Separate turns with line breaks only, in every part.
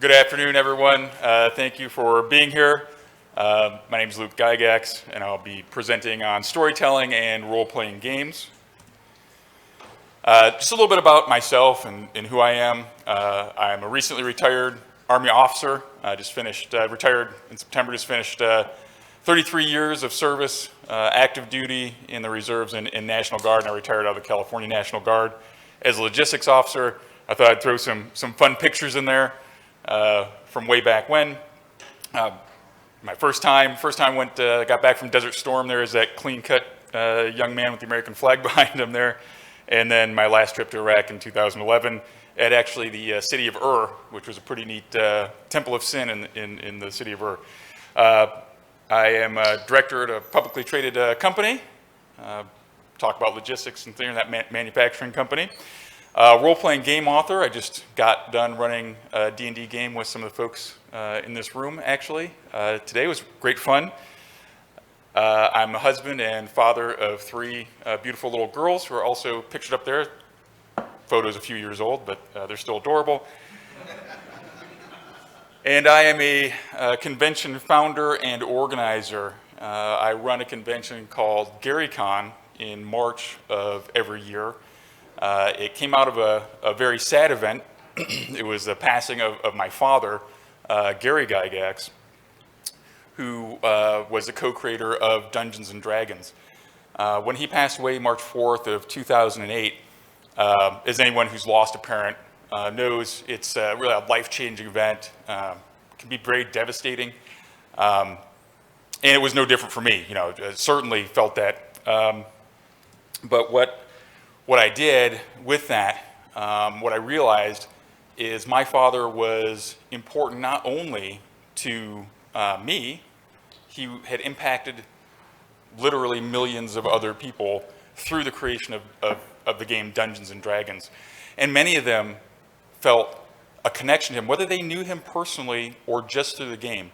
Good afternoon, everyone. Thank you for being here. My name is Gary Gygax, and I'll be presenting on storytelling and role-playing games. Just a little bit about myself and who I am. I'm a recently retired Army officer. I just finished, retired in September, just finished 33 years of service, active duty in the reserves and National Guard, and I retired out of the California National Guard as a logistics officer. I thought I'd throw some fun pictures in there. From way back when. My first time got back from Desert Storm. There is that clean-cut young man with the American flag behind him there. And then my last trip to Iraq in 2011 at actually the city of Ur, which was a pretty neat temple of sin in the city of Ur. I am a director at a publicly traded company. Talk about logistics and things, that manufacturing company. Role-playing game author. I just got done running a D&D game with some of the folks in this room, actually. Today was great fun. I'm a husband and father of three beautiful little girls who are also pictured up there. Photos a few years old, but they're still adorable. And I am a convention founder and organizer. I run a convention called GaryCon in March of every year. It came out of a very sad event. It was the passing of my father, Gary Gygax, who was the co-creator of Dungeons and Dragons. When he passed away March 4th of 2008, as anyone who's lost a parent knows, it's really a life-changing event. It can be very devastating. And it was no different for me. I certainly felt that. But what I did with that, what I realized is my father was important not only to me, he had impacted literally millions of other people through the creation of the game Dungeons and Dragons. And many of them felt a connection to him, whether they knew him personally or just through the game.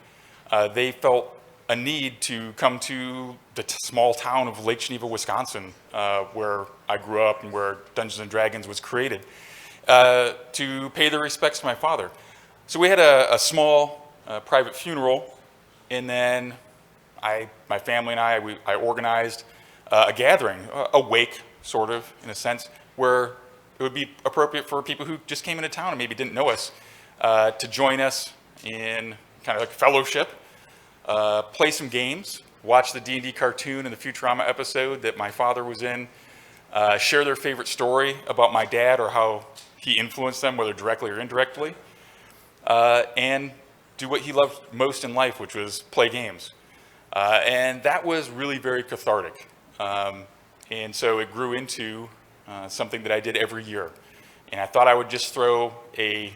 They felt a need to come to the small town of Lake Geneva, Wisconsin, where I grew up and where Dungeons and Dragons was created, to pay their respects to my father. So we had a small private funeral, and then my family and I organized a gathering, a wake, sort of, in a sense, where it would be appropriate for people who just came into town and maybe didn't know us to join us in kind of like fellowship. Play some games, watch the D&D cartoon and the Futurama episode that my father was in, share their favorite story about my dad or how he influenced them, whether directly or indirectly, and do what he loved most in life, which was play games. And that was really very cathartic. And so it grew into something that I did every year. And I thought I would just throw a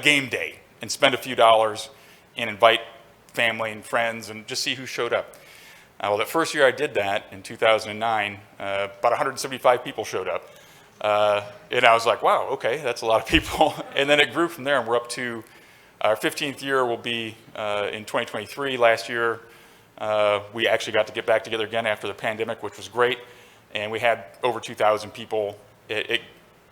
game day and spend a few dollars and invite family and friends and just see who showed up. Well, the first year I did that in 2009, about 175 people showed up. And I was like, wow, okay, that's a lot of people. And then it grew from there, and we're up to our 15th year will be in 2023. Last year, we actually got to get back together again after the pandemic, which was great. And we had over 2,000 people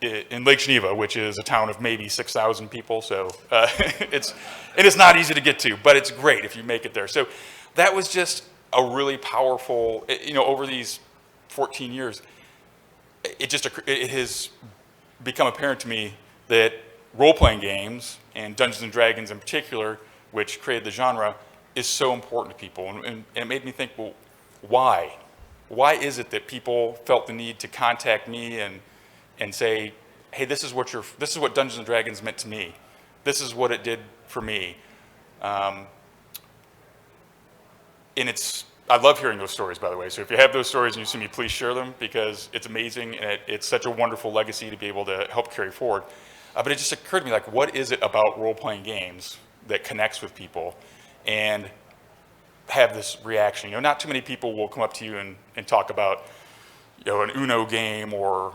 in Lake Geneva, which is a town of maybe 6,000 people. So it's not easy to get to, but it's great if you make it there. So that was just a really powerful, over these 14 years, it has become apparent to me that role-playing games, and Dungeons and Dragons in particular, which created the genre, is so important to people. And it made me think, well, why? Why is it that people felt the need to contact me and say, hey, this is what Dungeons and Dragons meant to me. This is what it did for me. And I love hearing those stories, by the way. So if you have those stories and you see me, please share them, because it's amazing and it's such a wonderful legacy to be able to help carry forward. But it just occurred to me, like, what is it about role-playing games that connects with people and have this reaction? Not too many people will come up to you and talk about, an Uno game or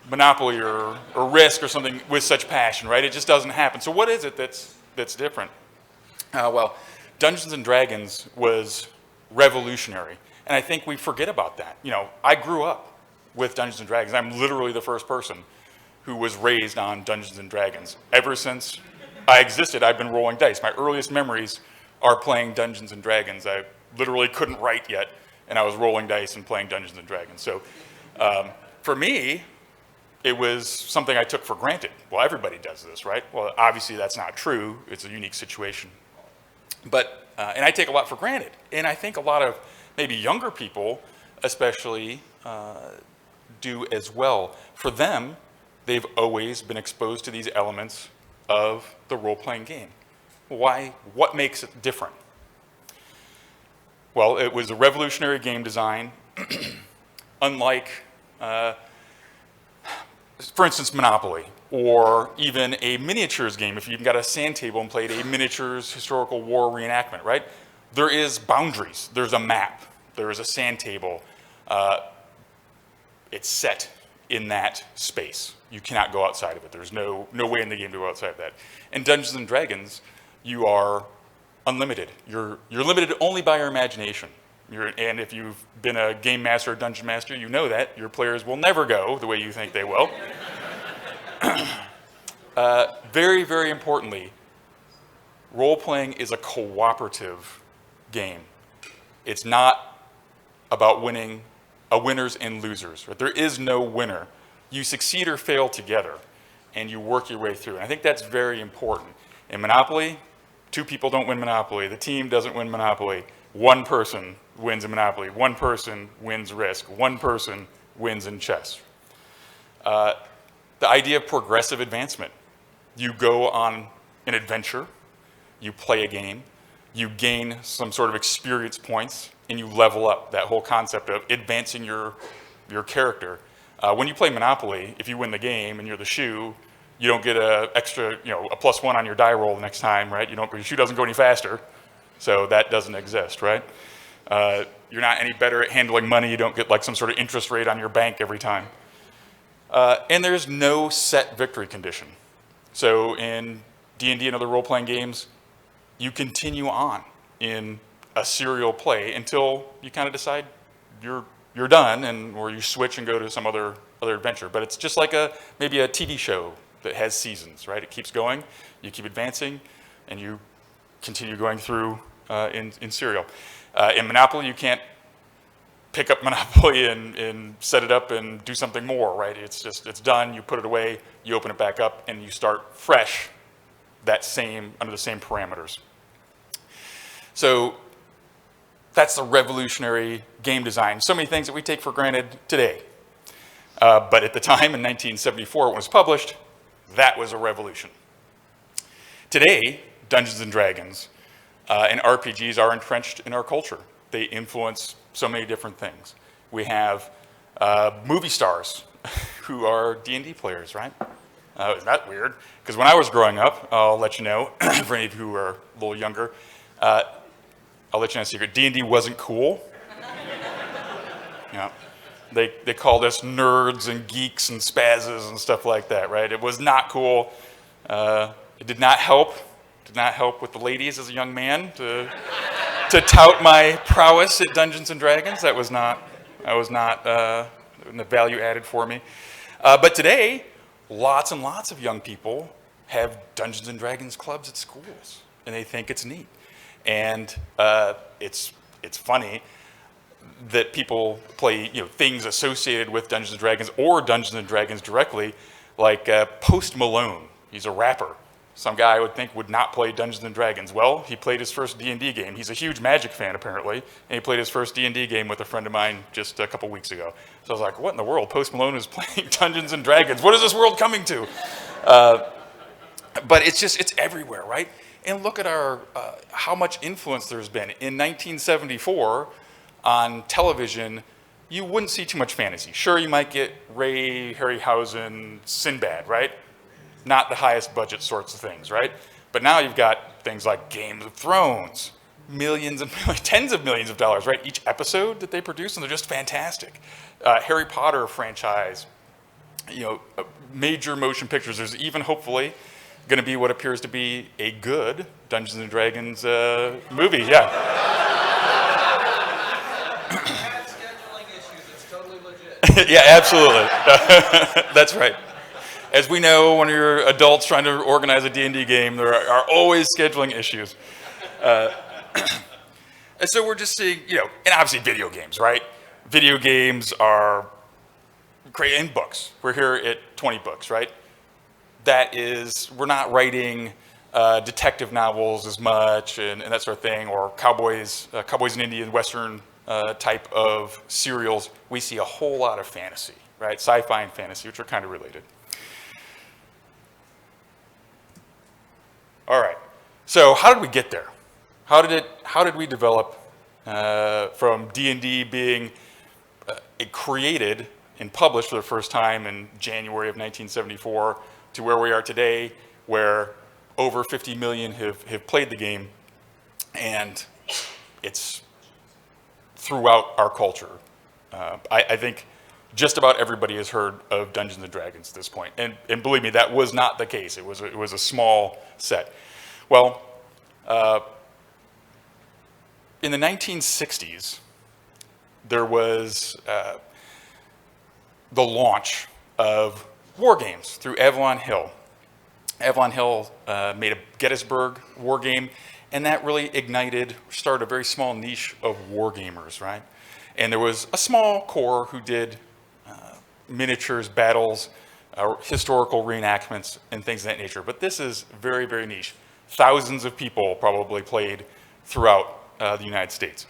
Monopoly or Risk or something with such passion, right? It just doesn't happen. So what is it that's different? Well, Dungeons and Dragons was revolutionary, and I think we forget about that. I grew up with Dungeons and Dragons. I'm literally the first person who was raised on Dungeons and Dragons. Ever since I existed, I've been rolling dice. My earliest memories are playing Dungeons and Dragons. I literally couldn't write yet, and I was rolling dice and playing Dungeons and Dragons. So for me, it was something I took for granted. Well, everybody does this, right? Well, obviously that's not true. It's a unique situation. But, and I take a lot for granted. And I think a lot of maybe younger people especially do as well. For them, they've always been exposed to these elements of the role-playing game. Why? What makes it different? Well, it was a revolutionary game design, unlike for instance, Monopoly, or even a miniatures game. If you've got a sand table and played a miniatures historical war reenactment, right? There is boundaries. There's a map. There is a sand table. It's set in that space. You cannot go outside of it. There's no way in the game to go outside of that. In Dungeons and Dragons, you are unlimited. You're limited only by your imagination. And if you've been a game master or dungeon master, you know that your players will never go the way you think they will. Very, very importantly, role-playing is a cooperative game. It's not about winning, winners and losers. Right? There is no winner. You succeed or fail together, and you work your way through. And I think that's very important. In Monopoly, 2 people don't win Monopoly. The team doesn't win Monopoly. 1 person wins in Monopoly. 1 person wins Risk. 1 person wins in chess. The idea of progressive advancement. You go on an adventure, you play a game, you gain some sort of experience points, and you level up. That whole concept of advancing your character. When you play Monopoly, if you win the game and you're the shoe, you don't get a extra, a +1 on your die roll the next time, right? Your shoe doesn't go any faster. So that doesn't exist, right? You're not any better at handling money. You don't get like some sort of interest rate on your bank every time. And there's no set victory condition. So in D&D and other role-playing games, you continue on in a serial play until you kind of decide you're done, or you switch and go to some other adventure. But it's just like maybe a TV show that has seasons, right? It keeps going, you keep advancing, and you continue going through in serial. In Monopoly, you can't pick up Monopoly and set it up and do something more, right? It's done, you put it away, you open it back up, and you start fresh under the same parameters. So that's the revolutionary game design. So many things that we take for granted today. But at the time, in 1974, when it was published, that was a revolution. Today, Dungeons and Dragons and RPGs are entrenched in our culture. They influence so many different things. We have movie stars who are D&D players, right? Isn't that weird? Because when I was growing up, I'll let you know, for any of you who are a little younger, I'll let you know a secret, D&D wasn't cool. Yeah. They called us nerds and geeks and spazzes and stuff like that, right? It was not cool. It did not help. Did not help with the ladies as a young man to tout my prowess at Dungeons and Dragons. That was not the value added for me. But today, lots and lots of young people have Dungeons and Dragons clubs at schools, and they think it's neat. And it's funny that people play things associated with Dungeons and Dragons or Dungeons and Dragons directly, like Post Malone. He's a rapper. Some guy I would think would not play Dungeons and Dragons. Well, he played his first D&D game. He's a huge Magic fan, apparently, and he played his first D&D game with a friend of mine just a couple weeks ago. So I was like, what in the world? Post Malone is playing Dungeons and Dragons. What is this world coming to? But it's everywhere, right? And look at how much influence there's been. In 1974, on television, you wouldn't see too much fantasy. Sure, you might get Ray Harryhausen, Sinbad, right? Not the highest budget sorts of things, right? But now you've got things like Game of Thrones, tens of millions of dollars, right? Each episode that they produce, and they're just fantastic. Harry Potter franchise, major motion pictures. There's even hopefully going to be what appears to be a good Dungeons and Dragons movie, yeah.
Scheduling issues, it's totally legit.
Yeah, absolutely. That's right. As we know, when you're adults trying to organize a D&D game, there are always scheduling issues. And so we're just seeing, and obviously video games, right? Video games are great, and books. We're here at 20Books, right? That is, we're not writing detective novels as much and that sort of thing, or cowboys and Indian Western type of serials. We see a whole lot of fantasy, right? Sci-fi and fantasy, which are kind of related. All right, so how did we get there? How did we develop from D&D being created and published for the first time in January of 1974 to where we are today, where over 50 million have played the game, and it's throughout our culture. I think just about everybody has heard of Dungeons & Dragons at this point, and believe me, that was not the case. It was a small set. Well, in the 1960s, there was the launch of war games through Avalon Hill. Avalon Hill made a Gettysburg war game, and that really started a very small niche of war gamers, right? And there was a small core who did miniatures, battles, historical reenactments, and things of that nature. But this is very, very niche. Thousands of people probably played throughout the United States.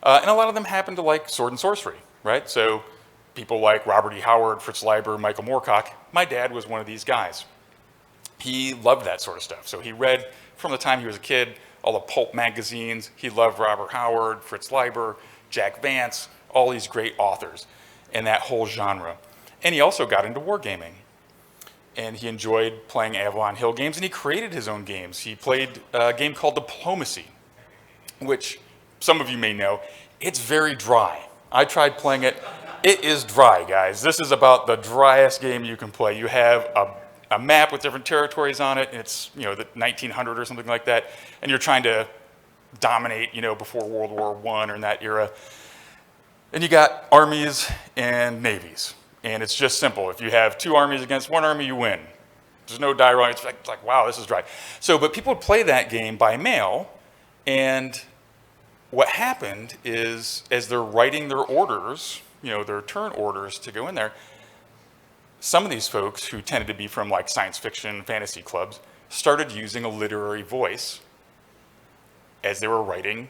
And a lot of them happened to like sword and sorcery, right? So people like Robert E. Howard, Fritz Leiber, Michael Moorcock. My dad was one of these guys. He loved that sort of stuff. So he read, from the time he was a kid, all the pulp magazines. He loved Robert Howard, Fritz Leiber, Jack Vance, all these great authors and that whole genre. And he also got into wargaming. And he enjoyed playing Avalon Hill games, and he created his own games. He played a game called Diplomacy, which some of you may know. It's very dry. I tried playing it. It is dry, guys. This is about the driest game you can play. You have a map with different territories on it, and it's the 1900 or something like that, and you're trying to dominate, before World War I or in that era. And you got armies and navies. And it's just simple. If you have two armies against one army, you win. There's no die rolling. It's like, wow, this is dry. So, but people would play that game by mail, and what happened is, as they're writing their orders, their turn orders to go in there, some of these folks who tended to be from like science fiction, fantasy clubs, started using a literary voice as they were writing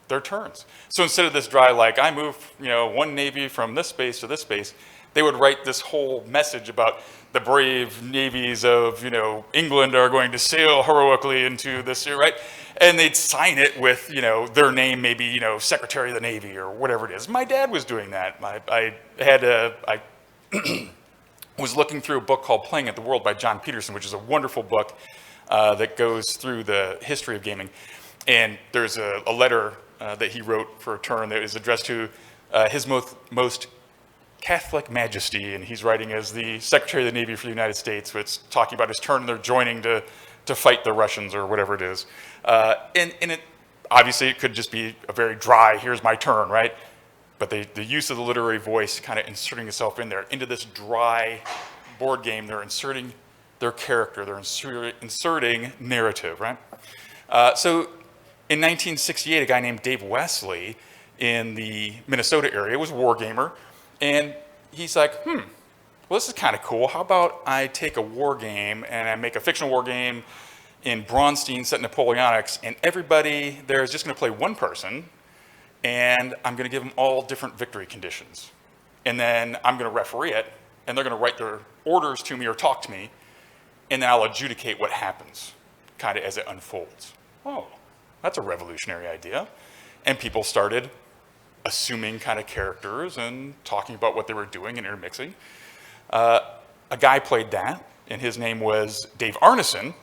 their turns. So instead of this dry, like, I move, one navy from this space to this space, they would write this whole message about the brave navies of, England are going to sail heroically into this, right? And they'd sign it with, their name, maybe, Secretary of the Navy or whatever it is. My dad was doing that. I was looking through a book called Playing at the World by John Peterson, which is a wonderful book that goes through the history of gaming. And there's a letter that he wrote for a turn that is addressed to his most Catholic Majesty, and he's writing as the Secretary of the Navy for the United States. It's talking about his turn, and they're joining to fight the Russians or whatever it is. And it obviously it could just be a very dry, here's my turn, right? But the use of the literary voice, kind of inserting itself in there into this dry board game, they're inserting their character, they're inserting narrative, right? So in 1968, a guy named Dave Wesley in the Minnesota area was a war gamer. And he's like, well, this is kind of cool. How about I take a war game and I make a fictional war game in Braunstein set in Napoleonics, and everybody there is just going to play one person, and I'm going to give them all different victory conditions. And then I'm going to referee it, and they're going to write their orders to me or talk to me, and then I'll adjudicate what happens, kind of as it unfolds. Oh, that's a revolutionary idea. And people started assuming kind of characters and talking about what they were doing and intermixing. A guy played that, and his name was Dave Arneson,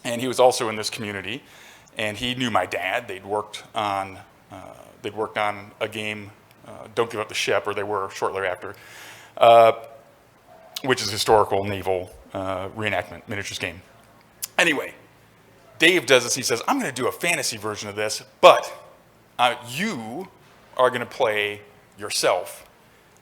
and he was also in this community, and he knew my dad. They'd worked on a game, Don't Give Up the Ship, or they were shortly after, which is a historical naval reenactment miniatures game. Anyway, Dave does this. He says, I'm going to do a fantasy version of this, but you are going to play yourself,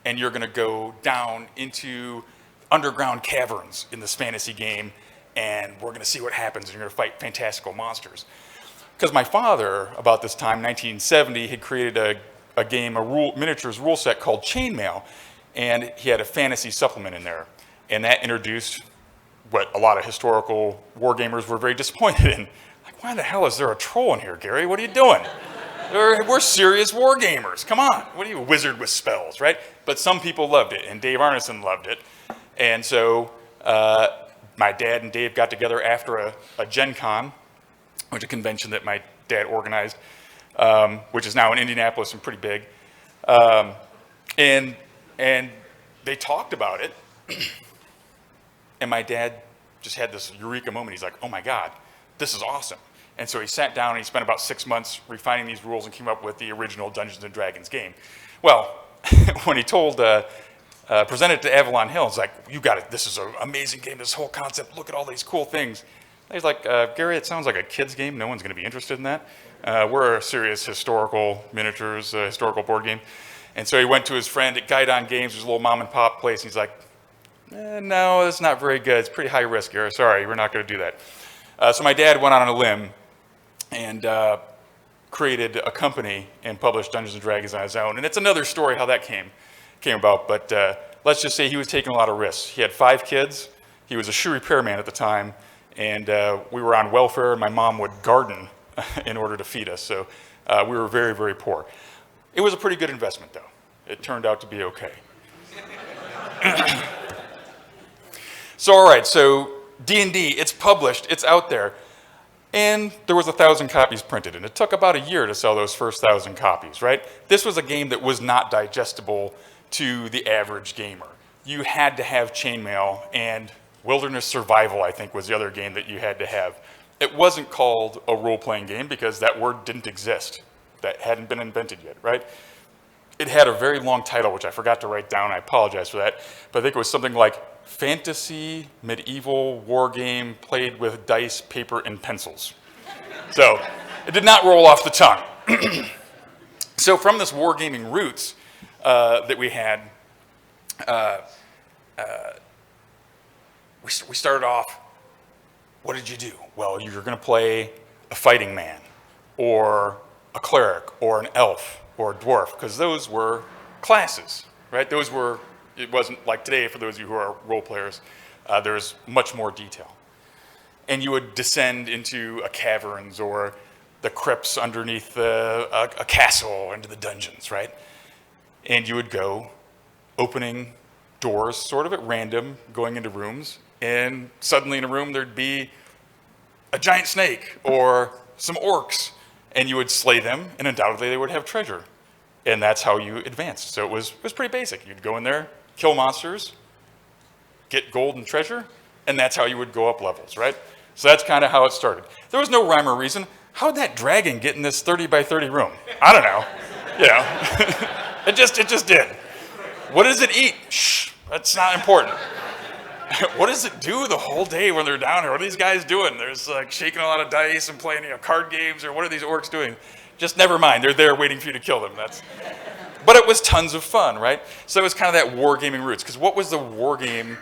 and you're going to go down into underground caverns in this fantasy game, and we're going to see what happens, and you're going to fight fantastical monsters. Because my father, about this time, 1970, had created a game, miniatures rule set called Chainmail, and he had a fantasy supplement in there. And that introduced what a lot of historical wargamers were very disappointed in. Like, why the hell is there a troll in here, Gary? What are you doing? We're serious wargamers. Come on. What are you, a wizard with spells, right? But some people loved it, and Dave Arneson loved it. And so my dad and Dave got together after a Gen Con, which is a convention that my dad organized, which is now in Indianapolis and pretty big. And they talked about it. And my dad just had this eureka moment. He's like, oh my God, this is awesome. And so he sat down and he spent about 6 months refining these rules and came up with the original Dungeons and Dragons game. Well, when he presented it to Avalon Hill, it's like, you got it, this is an amazing game, this whole concept, look at all these cool things. And he's like, Gary, it sounds like a kid's game, no one's gonna be interested in that. We're a serious historical miniatures, historical board game. And so he went to his friend at Guidon Games, his little mom and pop place, and he's like, no, it's not very good. It's pretty high risk, Gary. Sorry, we're not going to do that. So my dad went out on a limb and created a company and published Dungeons & Dragons on his own. And it's another story how that came about. But let's just say he was taking a lot of risks. He had 5 kids. He was a shoe repairman at the time. And we were on welfare, and my mom would garden in order to feed us. So we were very, very poor. It was a pretty good investment, though. It turned out to be okay. So, all right, so D&D, it's published, it's out there. And there was 1,000 copies printed, and it took about a year to sell those first 1,000 copies, right? This was a game that was not digestible to the average gamer. You had to have Chainmail, and Wilderness Survival, I think, was the other game that you had to have. It wasn't called a role-playing game because that word didn't exist. That hadn't been invented yet, right? It had a very long title, which I forgot to write down. I apologize for that. But I think it was something like Fantasy Medieval War Game Played with Dice, Paper, and Pencils. So it did not roll off the tongue. So from this wargaming roots that we had, we started off, what did you do? Well, you're going to play a fighting man, or a cleric, or an elf, or a dwarf, because those were classes, right? Those were, it wasn't like today, for those of you who are role players, there's much more detail. And you would descend into a caverns or the crypts underneath a castle, into the dungeons, right? And you would go opening doors sort of at random, going into rooms, and suddenly in a room there'd be a giant snake or some orcs, and you would slay them, and undoubtedly they would have treasure. And that's how you advanced. So it was pretty basic. You'd go in there, kill monsters, get gold and treasure, and that's how you would go up levels, right? So that's kind of how it started. There was no rhyme or reason. How'd that dragon get in this 30 by 30 room? I don't know. You know, it just did. What does it eat? Shh, that's not important. What does it do the whole day when they're down here? What are these guys doing? There's like shaking a lot of dice and playing card games, or what are these orcs doing? Just never mind. They're there waiting for you to kill them. But it was tons of fun, right? So it was kind of that wargaming roots. Because what was the war game?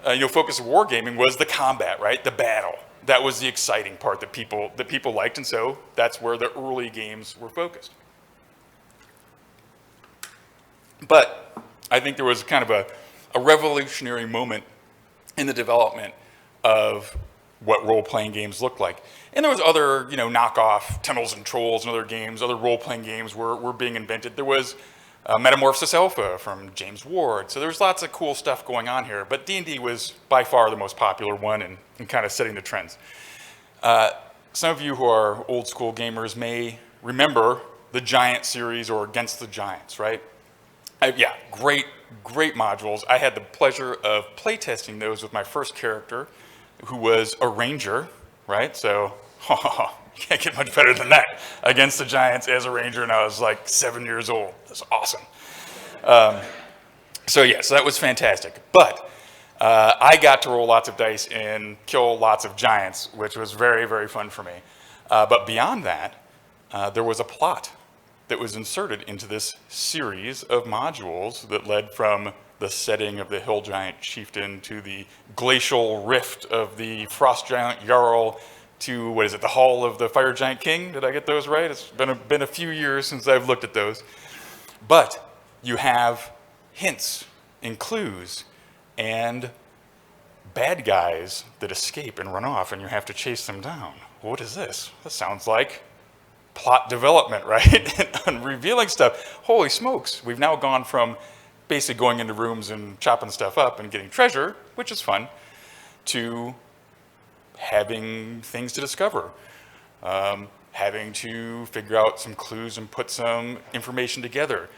Focus of wargaming was the combat, right? The battle. That was the exciting part that people liked, and so that's where the early games were focused. But I think there was kind of a revolutionary moment in the development of what role-playing games looked like. And there was other, knockoff Tunnels and Trolls and other games, other role-playing games were being invented. There was Metamorphosis Alpha from James Ward. So there was lots of cool stuff going on here, but D&D was by far the most popular one and kind of setting the trends. Some of you who are old school gamers may remember the Giant series or Against the Giants, right? Yeah, great modules. I had the pleasure of playtesting those with my first character, who was a ranger, right? So you can't get much better than that. Against the Giants as a ranger, and I was like 7 years old. That's awesome. So that was fantastic. But I got to roll lots of dice and kill lots of giants, which was very, very fun for me. But beyond that, there was a plot that was inserted into this series of modules that led from the setting of the hill giant chieftain to the glacial rift of the frost giant jarl to, what is it, the hall of the fire giant king? Did I get those right? It's been a few years since I've looked at those. But you have hints and clues and bad guys that escape and run off, and you have to chase them down. What is this? That sounds like plot development, right? And revealing stuff. Holy smokes, we've now gone from basically going into rooms and chopping stuff up and getting treasure, which is fun, to having things to discover, having to figure out some clues and put some information together.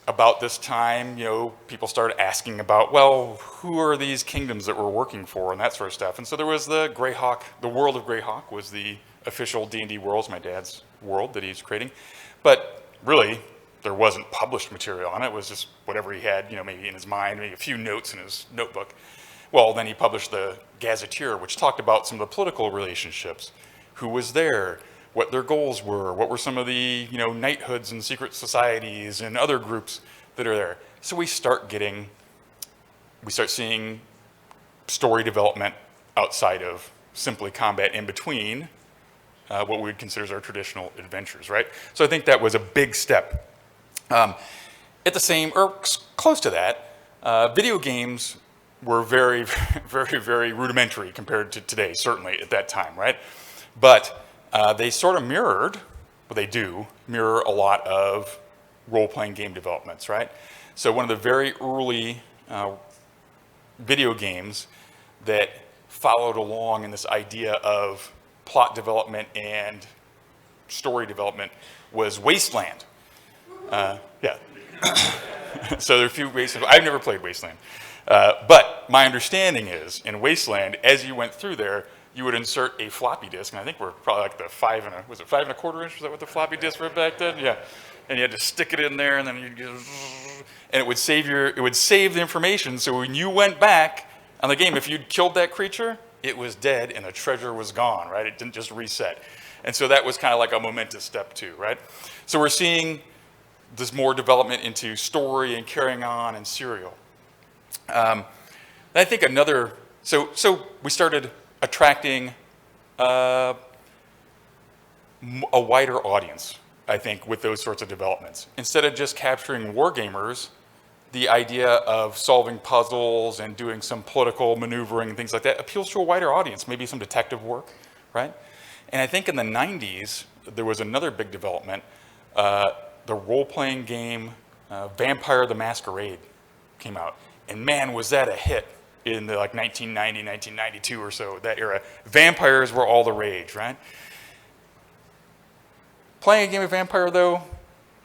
About this time, people started asking about, well, who are these kingdoms that we're working for and that sort of stuff. And so there was the Greyhawk, the world of Greyhawk was the official D&D world, my dad's world that he's creating. But really, there wasn't published material on it. It was just whatever he had, maybe in his mind, maybe a few notes in his notebook. Well, then he published the Gazetteer, which talked about some of the political relationships, who was there, what their goals were, what were some of the knighthoods and secret societies and other groups that are there. So we start seeing story development outside of simply combat in between what we would consider as our traditional adventures, right? So I think that was a big step. At the same, or close to that, video games were very, very, very rudimentary compared to today, certainly at that time, right? But they sort of mirrored, well, they do mirror a lot of role-playing game developments, right? So one of the very early video games that followed along in this idea of plot development and story development was Wasteland. Yeah. So there are a few Wasteland. I've never played Wasteland. But my understanding is, in Wasteland, as you went through there, you would insert a floppy disk, and I think we're probably like the 5 1/4 inch? Was that what the floppy disk were back then? Yeah. And you had to stick it in there, and then you'd get, and it would save the information. So when you went back on the game, if you'd killed that creature, it was dead, and the treasure was gone, right? It didn't just reset. And so that was kind of like a momentous step too, right? So we're seeing this more development into story and carrying on and serial. I think so we started attracting a wider audience, I think, with those sorts of developments. Instead of just capturing wargamers, the idea of solving puzzles and doing some political maneuvering and things like that appeals to a wider audience, maybe some detective work, right? And I think in the 90s, there was another big development. The role-playing game Vampire the Masquerade came out. And man, was that a hit in the 1990, 1992 or so, that era. Vampires were all the rage, right? Playing a game of Vampire, though,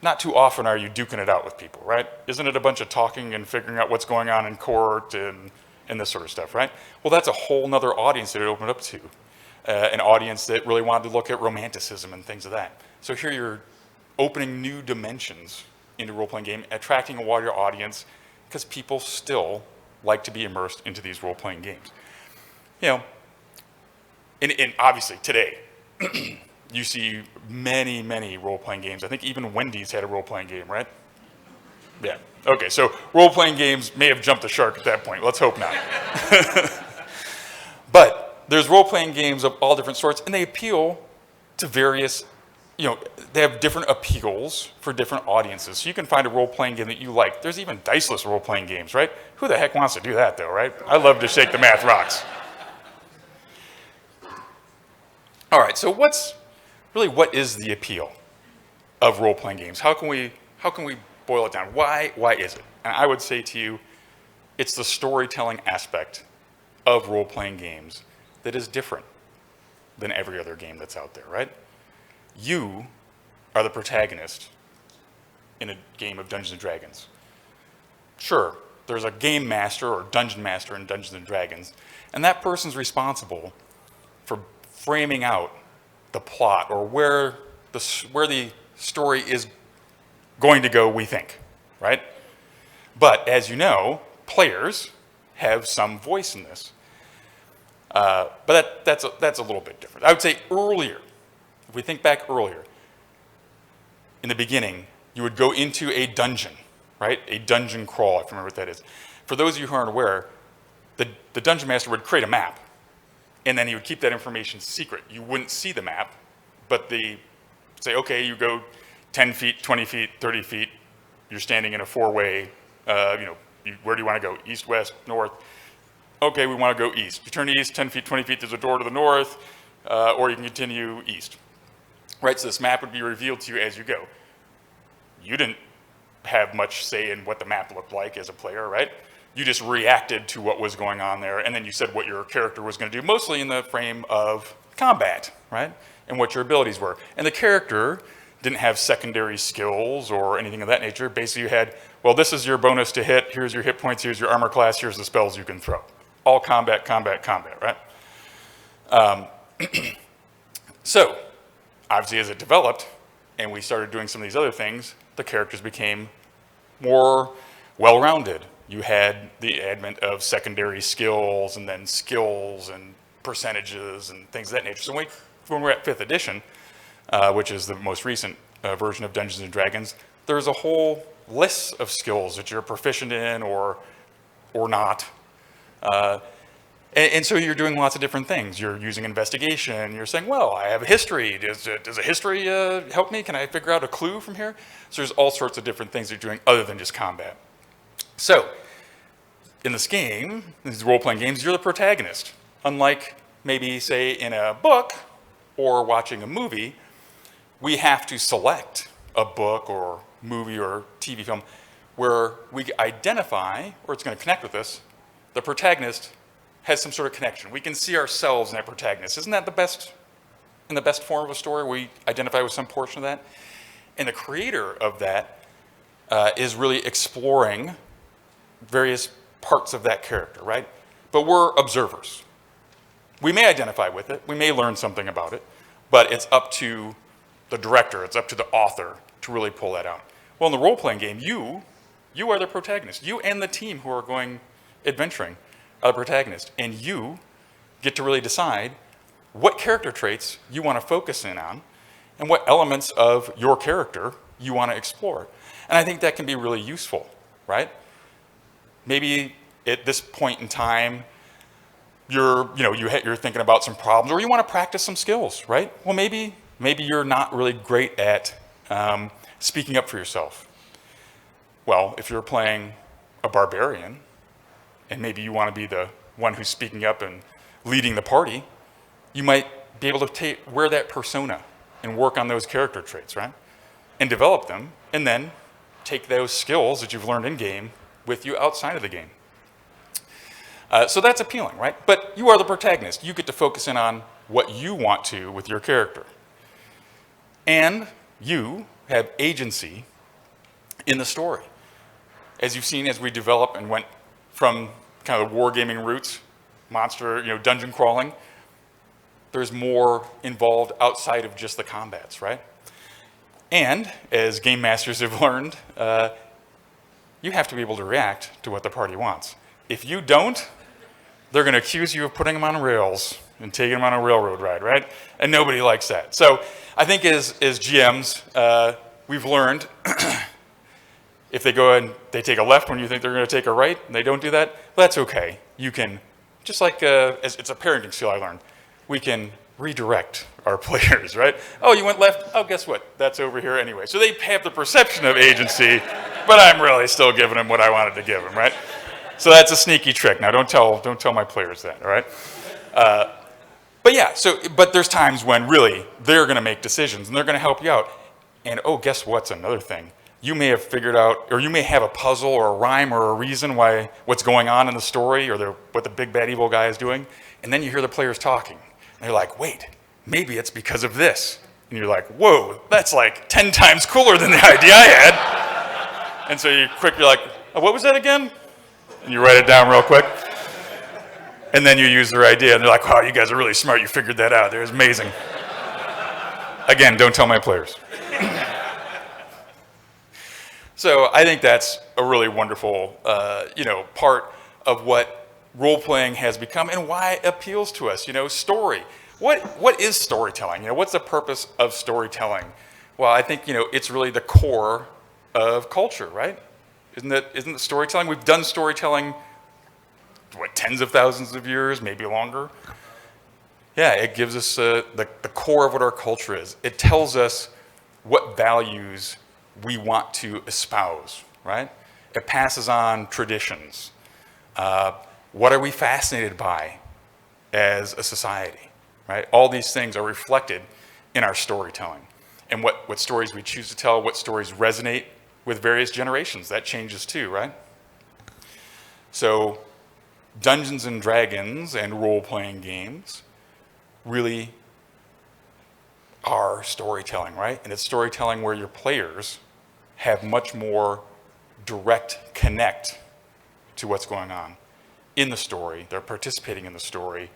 not too often are you duking it out with people, right? Isn't it a bunch of talking and figuring out what's going on in court and this sort of stuff, right? Well, that's a whole nother audience that it opened up to. An audience that really wanted to look at romanticism and things of that. So here you're opening new dimensions into role-playing game, attracting a wider audience, because people still like to be immersed into these role-playing games. And obviously today, you see many, many role-playing games. I think even Wendy's had a role-playing game, right? Yeah, okay, so role-playing games may have jumped the shark at that point. Let's hope not. But there's role-playing games of all different sorts, and they appeal to various, they have different appeals for different audiences. So you can find a role-playing game that you like. There's even diceless role-playing games, right? Who the heck wants to do that, though, right? I love to shake the math rocks. All right, so what is the appeal of role-playing games? How can we boil it down? Why is it? And I would say to you, it's the storytelling aspect of role-playing games that is different than every other game that's out there, right? You are the protagonist in a game of Dungeons & Dragons. Sure, there's a game master or dungeon master in Dungeons & Dragons, and that person's responsible for framing out the plot or where the story is going to go, we think, right? But as you know, players have some voice in this. But that's a little bit different. I would say earlier, if we think back earlier, in the beginning, you would go into a dungeon, right? A dungeon crawl, if you remember what that is. For those of you who aren't aware, the dungeon master would create a map, and then he would keep that information secret. You wouldn't see the map, but they say, okay, you go 10 feet, 20 feet, 30 feet, you're standing in a four-way, where do you want to go? East, west, north. Okay, we want to go east. You turn east, 10 feet, 20 feet, there's a door to the north, or you can continue east. Right, so this map would be revealed to you as you go. You didn't have much say in what the map looked like as a player, right? You just reacted to what was going on there, and then you said what your character was going to do, mostly in the frame of combat, right? And what your abilities were. And the character didn't have secondary skills or anything of that nature. Basically, you had, well, this is your bonus to hit, here's your hit points, here's your armor class, here's the spells you can throw. All combat, combat, combat, right? So, obviously, as it developed, and we started doing some of these other things, the characters became more well-rounded. You had the advent of secondary skills, and then skills and percentages and things of that nature. So when we're at 5th edition, which is the most recent version of Dungeons & Dragons, there's a whole list of skills that you're proficient in or not. And so you're doing lots of different things. You're using investigation. You're saying, well, I have a history. Does a history help me? Can I figure out a clue from here? So there's all sorts of different things you're doing other than just combat. So in this game, these role-playing games, you're the protagonist. Unlike maybe, say, in a book or watching a movie, we have to select a book or movie or TV film where we identify, or it's going to connect with us, the protagonist has some sort of connection. We can see ourselves in that protagonist. Isn't that the best, in the best form of a story? We identify with some portion of that. And the creator of that is really exploring various parts of that character, right? But we're observers. We may identify with it. We may learn something about it. But it's up to the director. It's up to the author to really pull that out. Well, in the role-playing game, you are the protagonist. You and the team who are going adventuring are the protagonist. And you get to really decide what character traits you want to focus in on and what elements of your character you want to explore. And I think that can be really useful, right? Maybe at this point in time, you're thinking about some problems, or you want to practice some skills, right? Well, maybe you're not really great at speaking up for yourself. Well, if you're playing a barbarian, and maybe you want to be the one who's speaking up and leading the party, you might be able to wear that persona and work on those character traits, right? And develop them, and then take those skills that you've learned in-game with you outside of the game. So that's appealing, right? But you are the protagonist. You get to focus in on what you want to with your character. And you have agency in the story. As you've seen as we develop and went from kind of the wargaming roots, dungeon crawling, there's more involved outside of just the combats, right? And as game masters have learned, you have to be able to react to what the party wants. If you don't, they're going to accuse you of putting them on rails and taking them on a railroad ride, right? And nobody likes that. So I think as GMs, we've learned if they go and they take a left when you think they're going to take a right, and they don't do that, that's okay. You can, just like it's a parenting skill I learned, we can redirect our players, right? Oh, you went left? Oh, guess what? That's over here anyway. So they have the perception of agency, but I'm really still giving them what I wanted to give them, right? So that's a sneaky trick. Now, don't tell my players that, all right? But there's times when really they're going to make decisions and they're going to help you out. And oh, guess what's another thing? You may have figured out, or you may have a puzzle or a rhyme or a reason why what's going on in the story or what the big bad evil guy is doing, and then you hear the players talking. And they're like, wait, maybe it's because of this. And you're like, whoa, that's like 10 times cooler than the idea I had. And so you're like, oh, what was that again? And you write it down real quick. And then you use their idea, and they're like, wow, you guys are really smart. You figured that out. It was amazing. Again, don't tell my players. So I think that's a really wonderful, part of what role-playing has become and why it appeals to us. Story. What is storytelling? What's the purpose of storytelling? Well, I think, it's really the core of culture, right? Isn't it storytelling? We've done storytelling, what, tens of thousands of years, maybe longer? Yeah, it gives us the core of what our culture is. It tells us what values we want to espouse, right? It passes on traditions. What are we fascinated by as a society, right? All these things are reflected in our storytelling. And what stories we choose to tell, what stories resonate with various generations, that changes too, right? So Dungeons and Dragons and role-playing games really are storytelling, right? And it's storytelling where your players have much more direct connect to what's going on in the story. They're participating in the story.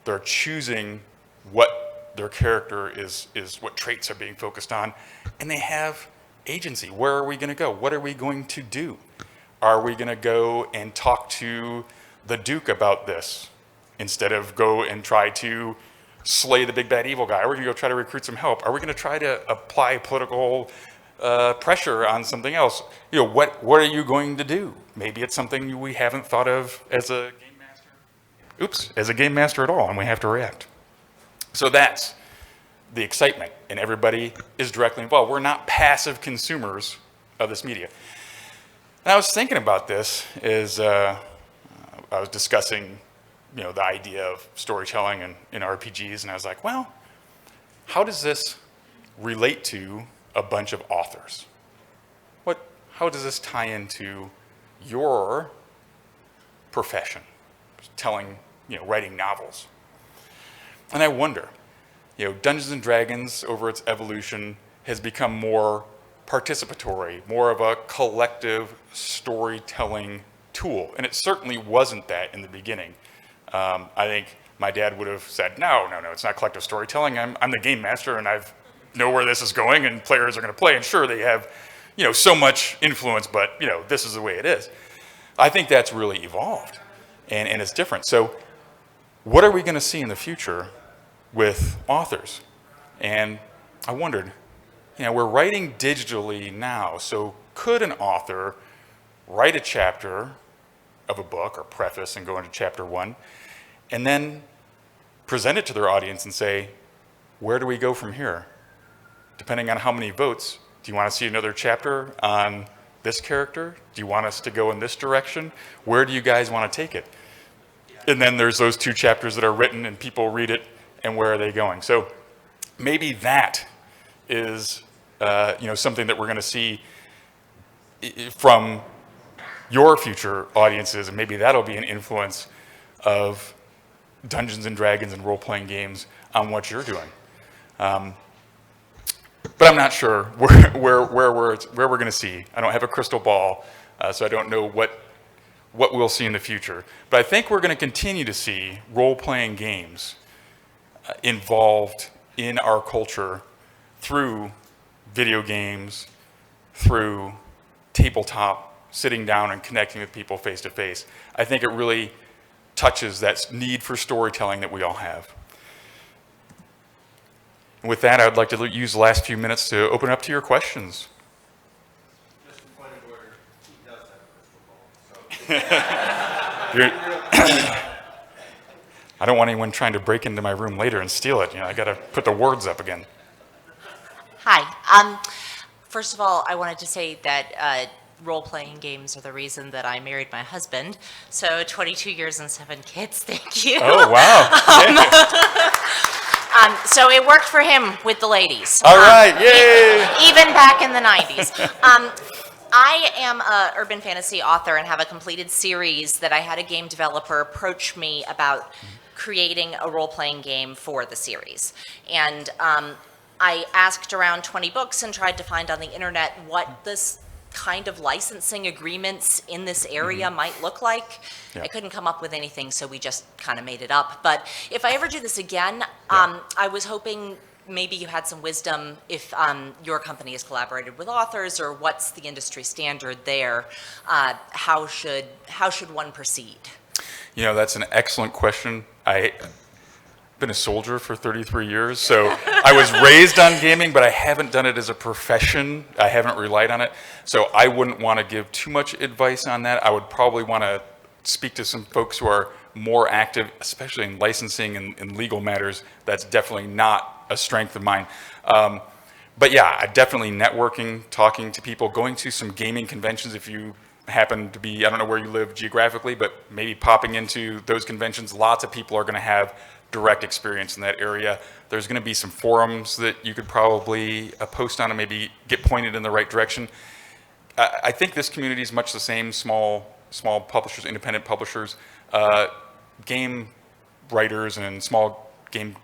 They're choosing what their character is what traits are being focused on, and they have agency. Where are we going to go? What are we going to do? Are we going to go and talk to the Duke about this instead of go and try to slay the big bad evil guy? Are we going to go try to recruit some help? Are we going to try to apply political pressure on something else? What are you going to do? Maybe it's something we haven't thought of as a game master. As a game master at all, and we have to react. So that's the excitement, and everybody is directly involved. We're not passive consumers of this media. And I was thinking about this as I was discussing, the idea of storytelling in RPGs, and I was like, well, how does this relate to a bunch of authors? How does this tie into your profession, writing novels? And I wonder, Dungeons and Dragons over its evolution has become more participatory, more of a collective storytelling tool. And it certainly wasn't that in the beginning. I think my dad would have said, no, it's not collective storytelling. I'm the game master, and I know where this is going, and players are going to play. And sure, they have, so much influence, but, this is the way it is. I think that's really evolved, and it's different. So what are we going to see in the future with authors? And I wondered, we're writing digitally now, so could an author write a chapter of a book or preface and go into chapter 1, and then present it to their audience and say, where do we go from here? Depending on how many votes, do you want to see another chapter on this character? Do you want us to go in this direction? Where do you guys want to take it? And then there's those 2 chapters that are written and people read it, and where are they going? So maybe that is something that we're going to see from your future audiences, and maybe that'll be an influence of Dungeons and Dragons and role-playing games on what you're doing. But I'm not sure where we're going to see. I don't have a crystal ball, so I don't know what we'll see in the future. But I think we're going to continue to see role-playing games involved in our culture through video games, through tabletop, sitting down and connecting with people face to face. I think it really touches that need for storytelling that we all have. And with that, I would like to use the last few minutes to open up to your questions.
Just a point of order, he does have a crystal ball. So.
I don't want anyone trying to break into my room later and steal it. I got to put the words up again.
Hi. First of all, I wanted to say that role-playing games are the reason that I married my husband. So 22 years and 7 kids, thank you.
Oh, wow.
So it worked for him with the ladies.
All right, yay!
Even back in the 90s. I am an urban fantasy author and have a completed series that I had a game developer approach me about creating a role-playing game for the series. And I asked around 20Books and tried to find on the internet what this kind of licensing agreements in this area might look like. Yeah. I couldn't come up with anything, so we just kind of made it up. But if I ever do this again, I was hoping maybe you had some wisdom if your company has collaborated with authors, or what's the industry standard there? How should one proceed?
That's an excellent question. been a soldier for 33 years, so I was raised on gaming, but I haven't done it as a profession. I haven't relied on it, so I wouldn't want to give too much advice on that. I would probably want to speak to some folks who are more active, especially in licensing and legal matters. That's definitely not a strength of mine. But yeah, definitely networking, talking to people, going to some gaming conventions if you happen to be, I don't know where you live geographically, but maybe popping into those conventions. Lots of people are going to have direct experience in that area. There's going to be some forums that you could probably post on and maybe get pointed in the right direction. I think this community is much the same, small publishers, independent publishers, game writers and small game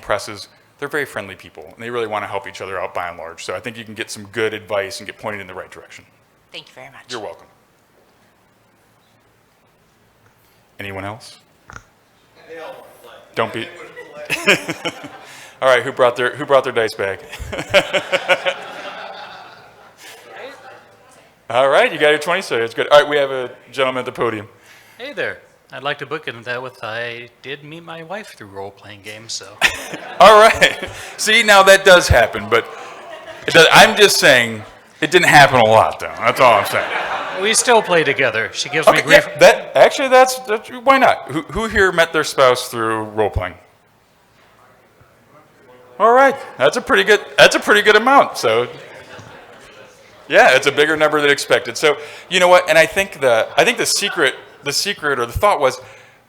presses. They're very friendly people, and they really want to help each other out by and large. So I think you can get some good advice and get pointed in the right direction.
Thank you very much.
You're welcome. Anyone else?
They all want to play.
Don't be.
They want to play.
All right, who brought their dice bag? All right, you got your 20, so it's good. All right, we have a gentleman at the podium.
Hey there. I'd like to book in that with I did meet my wife through role-playing games, so.
All right. See, now that does happen, but I'm just saying it didn't happen a lot, though. That's all I'm saying.
We still play together. She gives me grief.
Yeah, that's why not? Who here met their spouse through role playing? All right, that's a pretty good amount. So, yeah, it's a bigger number than expected. So, you know what? And I think the secret or the thought was,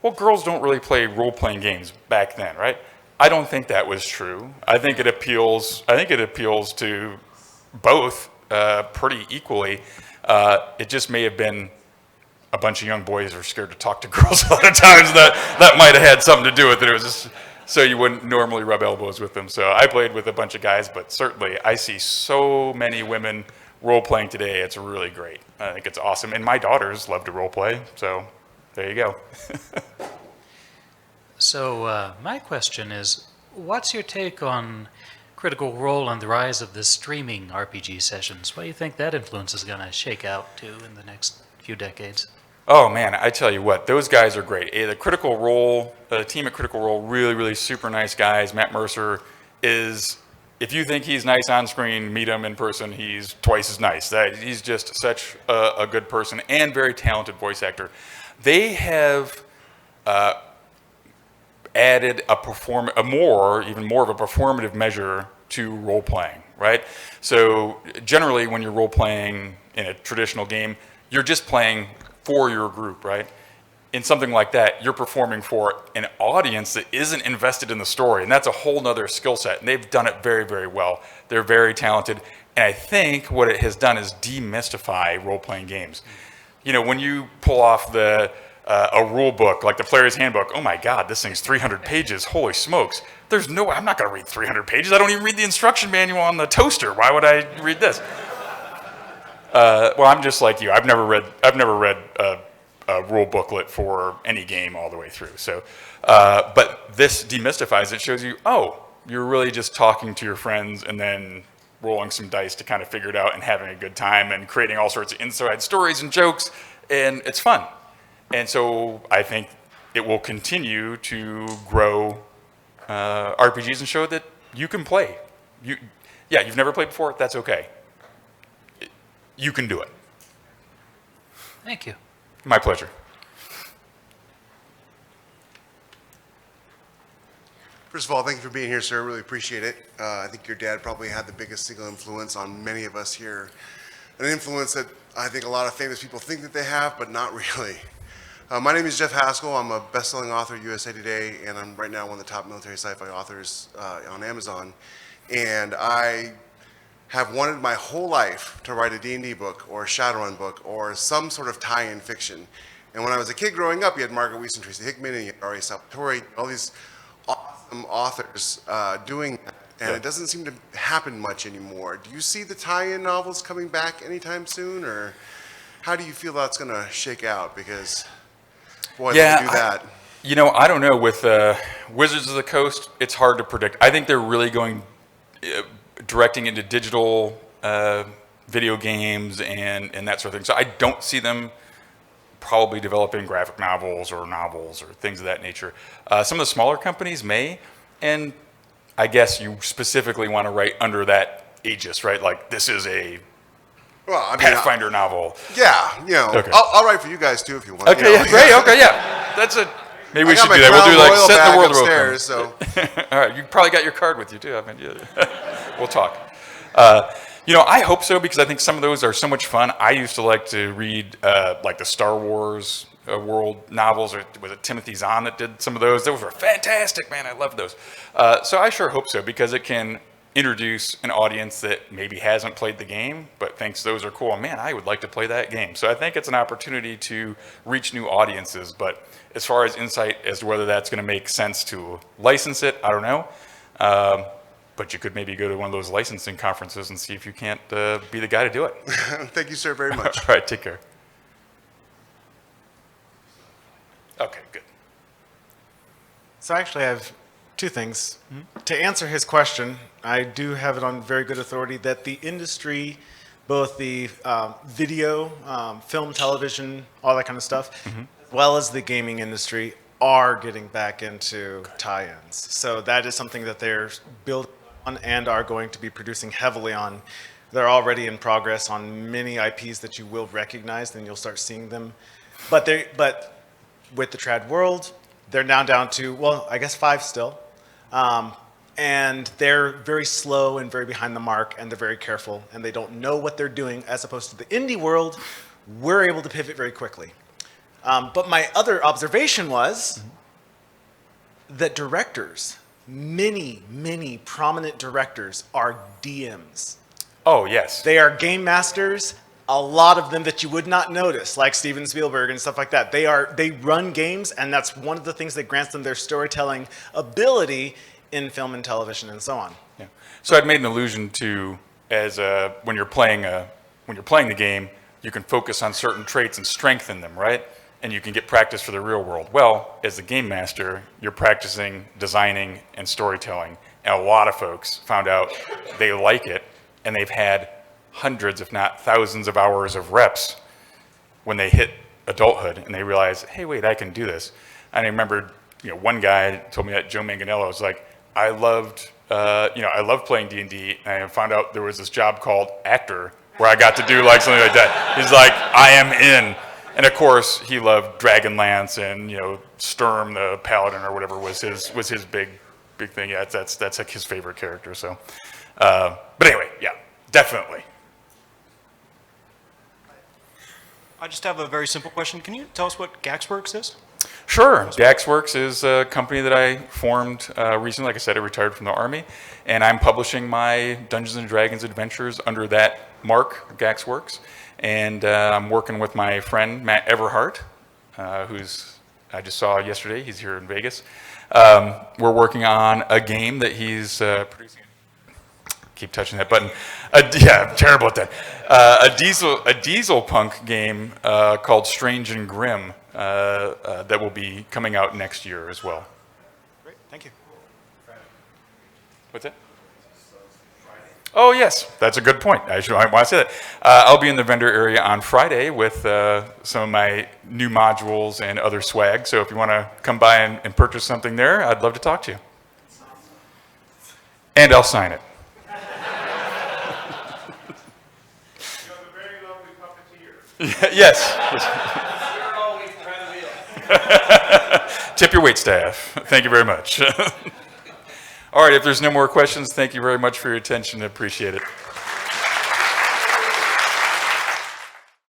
well, girls don't really play role playing games back then, right? I don't think that was true. I think it appeals to both pretty equally. It just may have been a bunch of young boys who are scared to talk to girls a lot of times. That might have had something to do with it. It was just so you wouldn't normally rub elbows with them. So I played with a bunch of guys, but certainly I see so many women role-playing today. It's really great. I think it's awesome. And my daughters love to role-play, so there you go.
So my question is, what's your take on Critical Role and the rise of the streaming RPG sessions? What do you think that influence is going to shake out to in the next few decades?
Oh man, I tell you what, those guys are great. The Critical Role, the team at Critical Role, really, really super nice guys. Matt Mercer is, if you think he's nice on screen, meet him in person, he's twice as nice. He's just such a good person and very talented voice actor. They have added even more of a performative measure to role playing, right? So generally when you're role playing in a traditional game, you're just playing for your group, right? In something like that, you're performing for an audience that isn't invested in the story, and that's a whole nother skill set, and they've done it very, very well. They're very talented, and I think what it has done is demystify role-playing games. You know, when you pull off a rule book, like the Player's Handbook, oh my God, this thing's 300 pages, holy smokes. I'm not gonna read 300 pages. I don't even read the instruction manual on the toaster. Why would I read this? Well, I'm just like you. I've never read a rule booklet for any game all the way through. So, but this demystifies it. Shows you, oh, you're really just talking to your friends and then rolling some dice to kind of figure it out and having a good time and creating all sorts of inside stories and jokes, and it's fun. And so I think it will continue to grow RPGs and show that you can play. You've never played before. That's okay. You can do it.
Thank you.
My pleasure.
First of all, thank you for being here, sir. Really appreciate it. I think your dad probably had the biggest single influence on many of us here. An influence that I think a lot of famous people think that they have, but not really. My name is Jeff Haskell. I'm a best-selling author at USA Today, and I'm right now one of the top military sci-fi authors on Amazon. And I have wanted my whole life to write a D&D book or a Shadowrun book or some sort of tie-in fiction. And when I was a kid growing up, you had Margaret Weis and Tracy Hickman and you had R.A. Salvatore, all these awesome authors doing that. And it doesn't seem to happen much anymore. Do you see the tie-in novels coming back anytime soon? Or how do you feel that's going to shake out? Because, boy, if we do that.
I don't know. With Wizards of the Coast, it's hard to predict. I think they're really going directing into digital video games and that sort of thing. So I don't see them probably developing graphic novels or things of that nature. Some of the smaller companies may, and I guess you specifically want to write under that aegis, right? Like, this is a
Well, I mean,
Pathfinder novel.
yeah, you know,
Okay.
I'll write for you guys too if you want.
Okay,
you know.
yeah, great. Okay, yeah, that's a. Maybe we
I got
should
my
do that. We'll
Crown
do like
Royal
set in the
bag
world
upstairs, so
All right, you probably got your card with you too. I mean, yeah. We'll talk. You know, I hope so because I think some of those are so much fun. I used to like to read like the Star Wars world novels, or was it Timothy Zahn that did some of those? Those were fantastic, man. I love those. So I sure hope so because it can introduce an audience that maybe hasn't played the game but thinks those are cool. Man, I would like to play that game. So I think it's an opportunity to reach new audiences. But as far as insight as to whether that's going to make sense to license it, I don't know. But you could maybe go to one of those licensing conferences and see if you can't be the guy to do it.
thank you, sir, very much.
All right, take care. Okay, good.
So I actually have two things. To answer his question, I do have it on very good authority that the industry, both the video, film, television, all that kind of stuff, as well as the gaming industry, are getting back into tie-ins. So that is something that they're building on and are going to be producing heavily on. They're already in progress on many IPs that you will recognize, then you'll start seeing them. But with the trad world, they're now down to, well, I guess 5 still. And they're very slow and very behind the mark, and they're very careful, and they don't know what they're doing, as opposed to the indie world, we're able to pivot very quickly. But my other observation was that directors, many prominent directors are DMs.
Oh, yes.
They are game masters, a lot of them that you would not notice, like Steven Spielberg and stuff like that. They run games, and that's one of the things that grants them their storytelling ability in film and television and so on.
Yeah. So I'd made an allusion to when you're playing the game, you can focus on certain traits and strengthen them, right? And you can get practice for the real world. Well, as a game master, you're practicing designing and storytelling. And a lot of folks found out they like it, and they've had hundreds, if not thousands of hours of reps when they hit adulthood and they realize, hey, wait, I can do this. And I remember, one guy told me that, Joe Manganello, was like, I loved playing D&D, and I found out there was this job called actor where I got to do like something like that. He's like, I am in. And of course, he loved Dragonlance and Sturm the Paladin or whatever was his big thing. Yeah, that's like his favorite character. So, but anyway, yeah, definitely.
I just have a very simple question. Can you tell us what Gaxworks is?
Sure. Gaxworks is a company that I formed recently. Like I said, I retired from the Army, and I'm publishing my Dungeons & Dragons adventures under that mark, Gaxworks. And I'm working with my friend, Matt Everhart, who's I just saw yesterday. He's here in Vegas. We're working on a game that he's producing. Keep touching that button. Yeah, I'm terrible at that. A diesel punk game called Strange and Grim that will be coming out next year as well.
Great, thank you.
What's that? Oh, yes, that's a good point. I want to say that. I'll be in the vendor area on Friday with some of my new modules and other swag. So if you want to come by and purchase something there, I'd love to talk to you. And I'll sign it. Yes.
You're always behind the wheel.
Tip your wait staff. Thank you very much. All right, if there's no more questions, thank you very much for your attention. I appreciate it.